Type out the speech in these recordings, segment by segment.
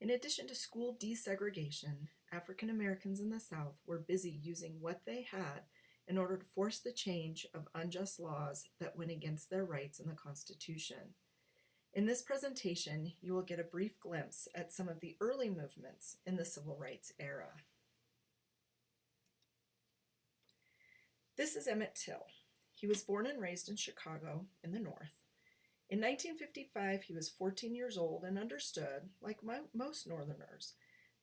In addition to school desegregation, African Americans in the South were busy using what they had in order to force the change of unjust laws that went against their rights in the Constitution. In this presentation, you will get a brief glimpse at some of the early movements in the civil rights era. This is Emmett Till. He was born and raised in Chicago in the North. In 1955, he was 14 years old and understood, like most Northerners,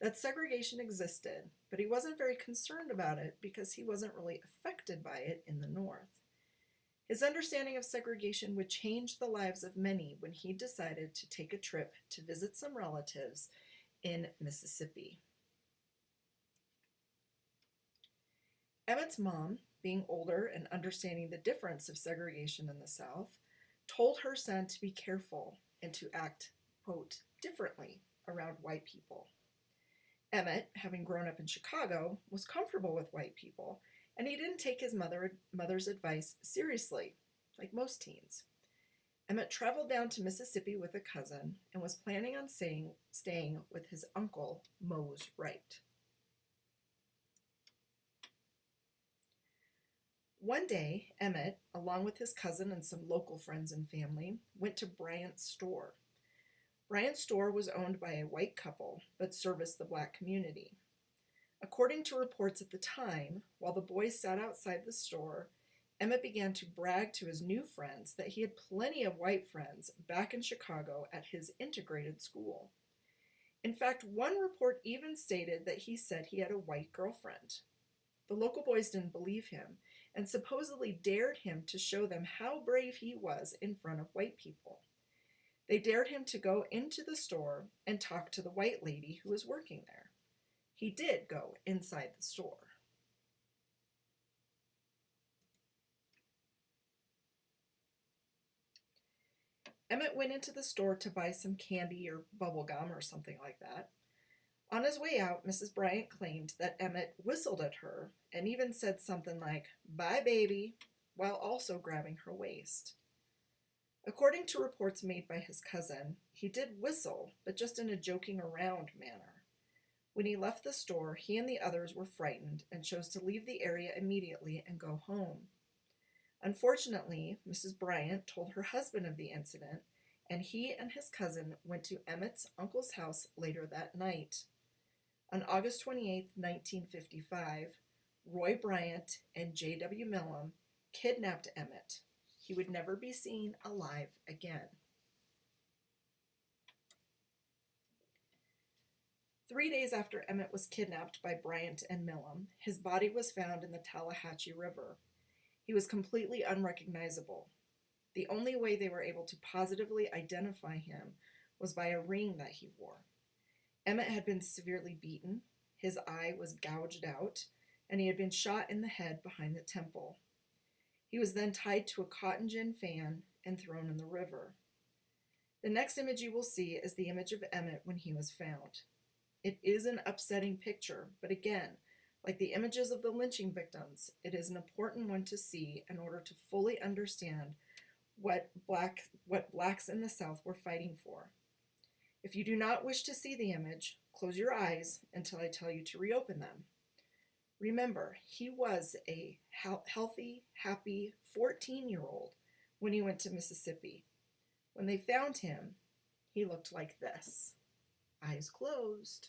that segregation existed, but he wasn't very concerned about it because he wasn't really affected by it in the North. His understanding of segregation would change the lives of many when he decided to take a trip to visit some relatives in Mississippi. Emmett's mom, being older and understanding the difference of segregation in the South, told her son to be careful and to act, quote, differently around white people. Emmett, having grown up in Chicago, was comfortable with white people, and he didn't take his mother's advice seriously, like most teens. Emmett traveled down to Mississippi with a cousin and was planning on staying with his uncle, Mose Wright. One day, Emmett, along with his cousin and some local friends and family, went to Bryant's store. Bryant's store was owned by a white couple, but serviced the black community. According to reports at the time, while the boys sat outside the store, Emmett began to brag to his new friends that he had plenty of white friends back in Chicago at his integrated school. In fact, one report even stated that he said he had a white girlfriend. The local boys didn't believe him and supposedly dared him to show them how brave he was in front of white people. They dared him to go into the store and talk to the white lady who was working there. He did go inside the store. Emmett went into the store to buy some candy or bubble gum or something like that. On his way out, Mrs. Bryant claimed that Emmett whistled at her and even said something like, "Bye, baby," while also grabbing her waist. According to reports made by his cousin, he did whistle, but just in a joking around manner. When he left the store, he and the others were frightened and chose to leave the area immediately and go home. Unfortunately, Mrs. Bryant told her husband of the incident, and he and his cousin went to Emmett's uncle's house later that night. On August 28, 1955, Roy Bryant and J.W. Mvmt kidnapped Emmett. He would never be seen alive again. 3 days after Emmett was kidnapped by Bryant and Mvmt, his body was found in the Tallahatchie River. He was completely unrecognizable. The only way they were able to positively identify him was by a ring that he wore. Emmett had been severely beaten, his eye was gouged out, and he had been shot in the head behind the temple. He was then tied to a cotton gin fan and thrown in the river. The next image you will see is the image of Emmett when he was found. It is an upsetting picture, but again, like the images of the lynching victims, it is an important one to see in order to fully understand what blacks in the South were fighting for. If you do not wish to see the image, close your eyes until I tell you to reopen them. Remember, he was a healthy, happy 14-year-old when he went to Mississippi. When they found him, he looked like this, eyes closed.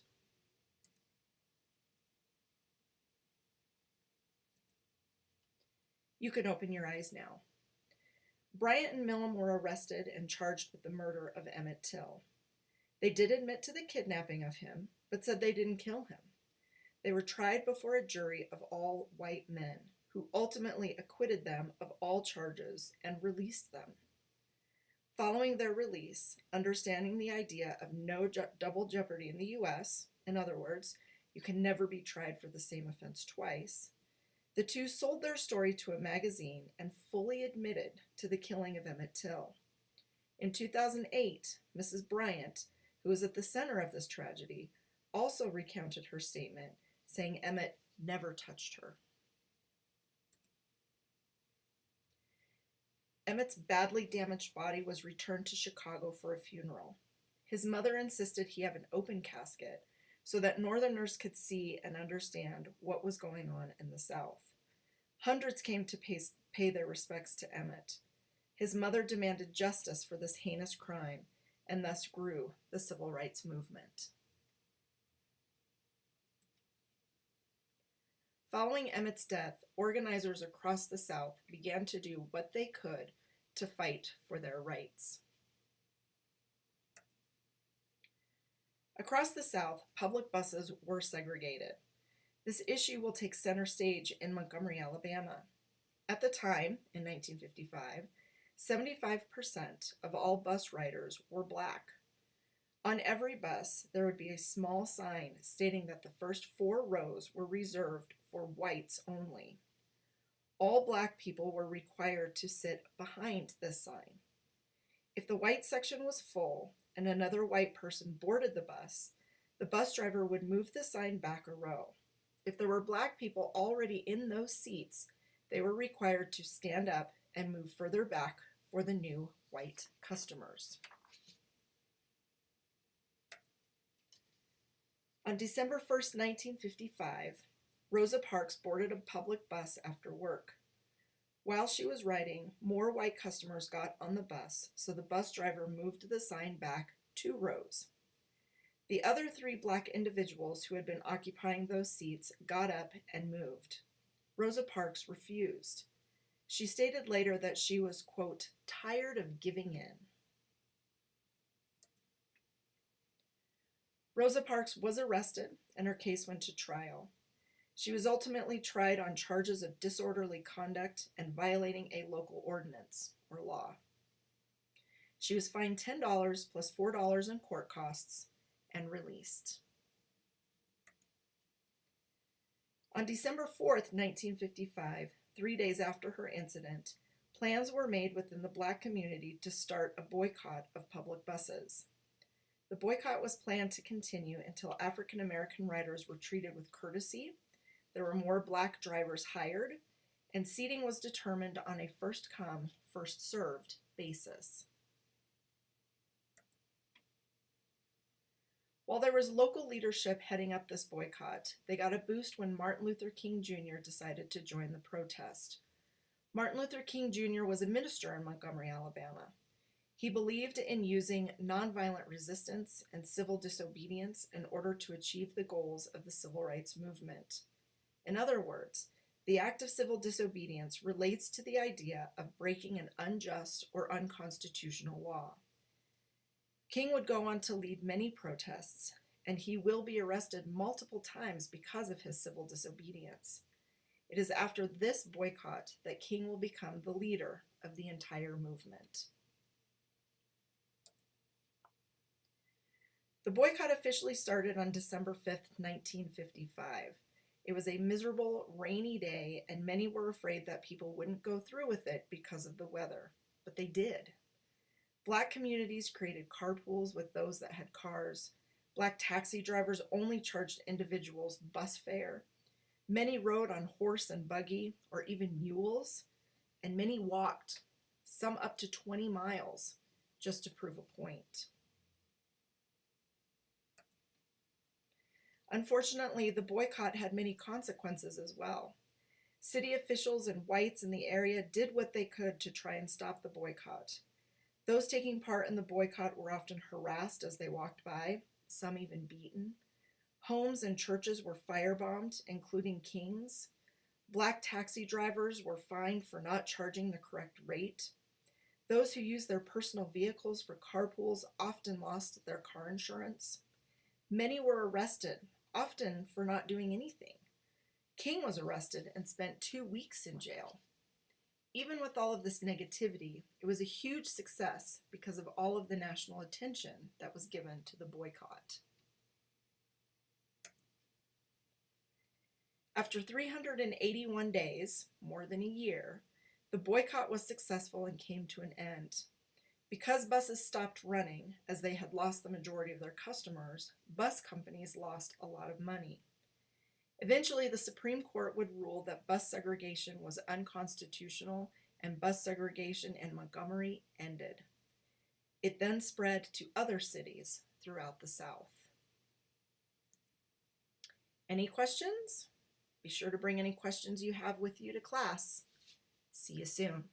You can open your eyes now. Bryant and Mvmt were arrested and charged with the murder of Emmett Till. They did admit to the kidnapping of him, but said they didn't kill him. They were tried before a jury of all white men, who ultimately acquitted them of all charges and released them. Following their release, understanding the idea of no double jeopardy in the U.S., in other words, you can never be tried for the same offense twice, the two sold their story to a magazine and fully admitted to the killing of Emmett Till. In 2008, Mrs. Bryant, who was at the center of this tragedy, also recounted her statement, saying Emmett never touched her. Emmett's badly damaged body was returned to Chicago for a funeral. His mother insisted he have an open casket so that Northerners could see and understand what was going on in the South. Hundreds came to pay their respects to Emmett. His mother demanded justice for this heinous crime, and thus grew the civil rights movement. Following Emmett's death, organizers across the South began to do what they could to fight for their rights. Across the South, public buses were segregated. This issue will take center stage in Montgomery, Alabama. At the time, in 1955, 75% of all bus riders were black. On every bus, there would be a small sign stating that the first 4 rows were reserved for whites only. All black people were required to sit behind this sign. If the white section was full and another white person boarded the bus driver would move the sign back a row. If there were black people already in those seats, they were required to stand up and move further back for the new white customers. On December 1st, 1955, Rosa Parks boarded a public bus after work. While she was riding, more white customers got on the bus, so the bus driver moved the sign back 2 rows. The other 3 black individuals who had been occupying those seats got up and moved. Rosa Parks refused. She stated later that she was, quote, tired of giving in. Rosa Parks was arrested and her case went to trial. She was ultimately tried on charges of disorderly conduct and violating a local ordinance or law. She was fined $10 plus $4 in court costs and released. On December 4th, 1955, 3 days after her incident, plans were made within the black community to start a boycott of public buses. The boycott was planned to continue until African American riders were treated with courtesy, there were more black drivers hired, and seating was determined on a first-come, first-served basis. While there was local leadership heading up this boycott, they got a boost when Martin Luther King Jr. decided to join the protest. Martin Luther King Jr. was a minister in Montgomery, Alabama. He believed in using nonviolent resistance and civil disobedience in order to achieve the goals of the civil rights movement. In other words, the act of civil disobedience relates to the idea of breaking an unjust or unconstitutional law. King would go on to lead many protests, and he will be arrested multiple times because of his civil disobedience. It is after this boycott that King will become the leader of the entire movement. The boycott officially started on December 5th, 1955. It was a miserable, rainy day, and many were afraid that people wouldn't go through with it because of the weather, but they did. Black communities created carpools with those that had cars. Black taxi drivers only charged individuals bus fare. Many rode on horse and buggy, or even mules, and many walked, some up to 20 miles, just to prove a point. Unfortunately, the boycott had many consequences as well. City officials and whites in the area did what they could to try and stop the boycott. Those taking part in the boycott were often harassed as they walked by, some even beaten. Homes and churches were firebombed, including King's. Black taxi drivers were fined for not charging the correct rate. Those who used their personal vehicles for carpools often lost their car insurance. Many were arrested, often for not doing anything. King was arrested and spent 2 weeks in jail. Even with all of this negativity, it was a huge success because of all of the national attention that was given to the boycott. After 381 days, more than a year, the boycott was successful and came to an end. Because buses stopped running, as they had lost the majority of their customers, bus companies lost a lot of money. Eventually, the Supreme Court would rule that bus segregation was unconstitutional and bus segregation in Montgomery ended. It then spread to other cities throughout the South. Any questions? Be sure to bring any questions you have with you to class. See you soon.